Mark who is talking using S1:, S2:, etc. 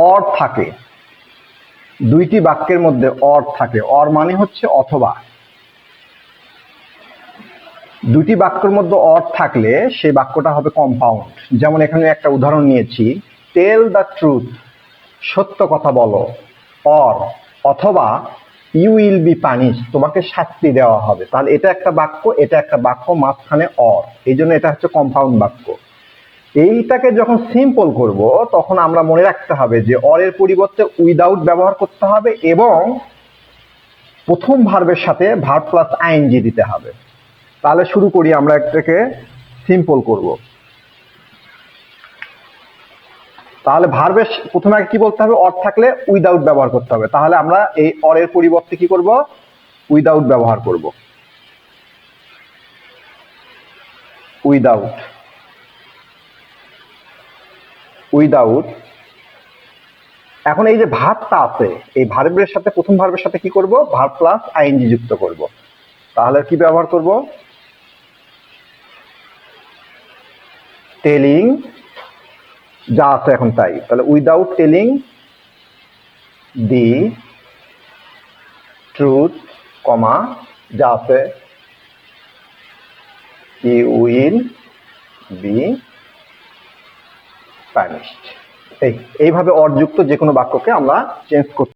S1: Or থাকে, দুইটি বাক্যের মধ্যে অর থাকে, অর মানে হচ্ছে অথবা, দুটি বাক্যের মধ্যে অর থাকলে সেই বাক্যটা হবে কম্পাউন্ড। যেমন এখানে একটা উদাহরণ নিয়েছি, টেল দ্য ট্রুথ, সত্য কথা বলো, অর অথবা ইউ উইল বি পানিশ, তোমাকে শাস্তি দেওয়া হবে। তাহলে এটা একটা বাক্য, এটা একটা বাক্য, মাঝখানে অর, এই জন্য এটা হচ্ছে কম্পাউন্ড বাক্য। এইটাকে যখন সিম্পল করব তখন আমরা মনে রাখতে হবে যে অরের পরিবর্তে উইদাউট ব্যবহার করতে হবে এবং প্রথম ভার্বের সাথে ভার্ব প্লাস আইএনজি দিতে হবে। তাহলে শুরু করি, আমরা এটাকে সিম্পল করব। তাহলে ভার্বের প্রথমে আগে কি বলতে হবে, অর থাকলে উইদাউট ব্যবহার করতে হবে। তাহলে আমরা এই অরের পরিবর্তে কি করব, উইদাউট ব্যবহার করব, উইদাউট, উইদাউট। এখন এই যে ভার্বটা আছে, এই ভার্বের সাথে প্রথম ভার্বের সাথে কি করব, ভার্ব প্লাস আইএনজি যুক্ত করব। তাহলে কি ব্যবহার করব, টেলিং, যা আছে এখন তাই। তাহলে উইদাউট টেলিং দি ট্রুথ, কমা, যা আছে ইউ উইল বি পানিশড। এইভাবে অর যুক্ত যে কোনো বাক্যকে আমরা চেঞ্জ করতে